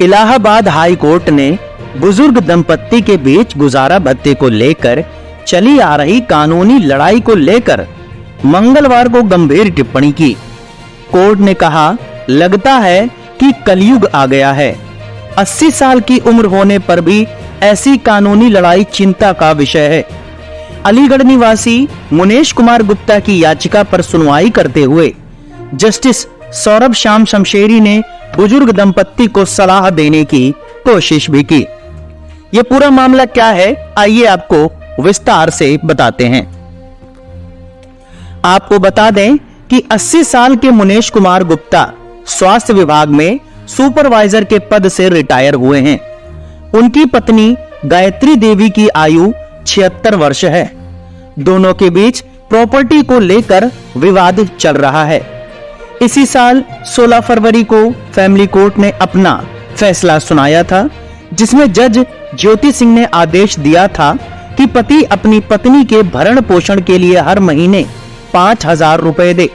Allahabad high court ने बुजुर्ग दंपत्ति के बीच गुजारा भत्ते को लेकर चली आ रही कानूनी लड़ाई को लेकर मंगलवार को गंभीर टिप्पणी की। कोर्ट ने कहा, लगता है कि कलयुग आ गया है। 80 साल की उम्र होने पर भी ऐसी कानूनी लड़ाई चिंता का विषय है। अलीगढ़ निवासी मुनेश कुमार गुप्ता की याचिका पर सुनवाई करते हुए जस्टिस सौरभ श्याम शमशेरी ने बुजुर्ग दंपत्ति को सलाह देने की कोशिश भी की। ये पूरा मामला क्या है, आइए आपको विस्तार से बताते हैं। आपको बता दें कि 80 साल के मुनेश कुमार गुप्ता स्वास्थ्य विभाग में सुपरवाइजर के पद से रिटायर हुए हैं। उनकी पत्नी गायत्री देवी की आयु 76 वर्ष है। दोनों के बीच प्रॉपर्टी को लेकर विवाद चल रहा है। इसी साल 16 फरवरी को फैमिली कोर्ट ने अपना फैसला सुनाया था, जिसमें जज ज्योति सिंह ने आदेश दिया था कि पति अपनी पत्नी के भरण पोषण के लिए हर महीने 5,000 रुपए दे।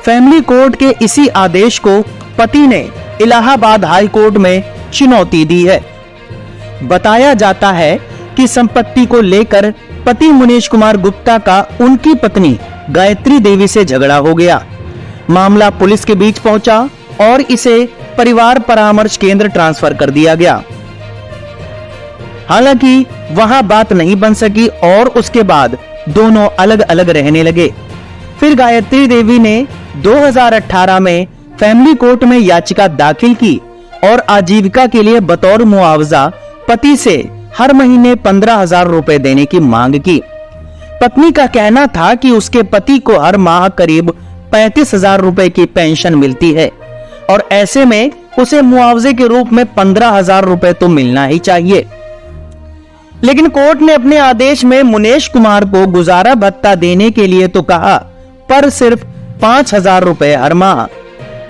फैमिली कोर्ट के इसी आदेश को पति ने इलाहाबाद हाई कोर्ट में चुनौती दी है। बताया जाता है कि संपत्ति को लेकर पति मुनेश कुमार गुप्ता का उनकी पत्नी गायत्री देवी से झगड़ा हो गया। मामला पुलिस के बीच पहुंचा और इसे परिवार परामर्श केंद्र ट्रांसफर कर दिया गया। हालांकि वहां बात नहीं बन सकी और उसके बाद दोनों अलग अलग रहने लगे। फिर गायत्री देवी ने 2018 में फैमिली कोर्ट में याचिका दाखिल की और आजीविका के लिए बतौर मुआवजा पति से हर महीने 15,000 रुपए देने की मांग की। पत्नी का कहना था कि उसके पति को हर माह करीब 35,000 रुपए की पेंशन मिलती है और ऐसे में उसे मुआवजे के रूप में 15,000 रुपए तो मिलना ही चाहिए। लेकिन कोर्ट ने अपने आदेश में मुनेश कुमार को गुजारा भत्ता देने के लिए तो कहा, पर सिर्फ 5,000 रुपए हर माह।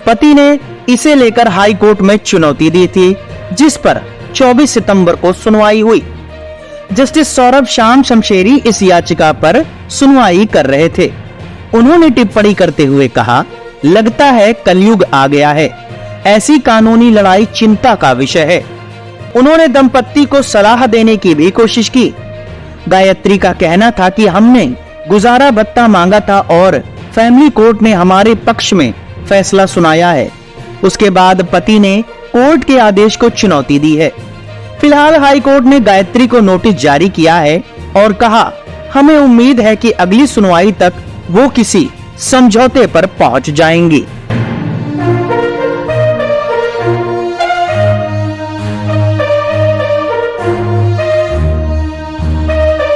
पति ने इसे लेकर हाई कोर्ट में चुनौती दी थी, जिस पर 24 सितंबर को सुनवाई हुई। जस्टिस सौरभ श्याम शमशेरी इस याचिका पर सुनवाई कर रहे थे। उन्होंने टिप्पणी करते हुए कहा, लगता है कलयुग आ गया है। ऐसी कानूनी लड़ाई चिंता का विषय है। उन्होंने दंपत्ति को सलाह देने की भी कोशिश की। गायत्री का कहना था कि हमने गुजारा भत्ता मांगा था और फैमिली कोर्ट ने हमारे पक्ष में फैसला सुनाया है। उसके बाद पति ने कोर्ट के आदेश को चुनौती दी है। फिलहाल हाई कोर्ट ने गायत्री को नोटिस जारी किया है और कहा, हमें उम्मीद है कि अगली सुनवाई तक वो किसी समझौते पर पहुंच जाएंगी।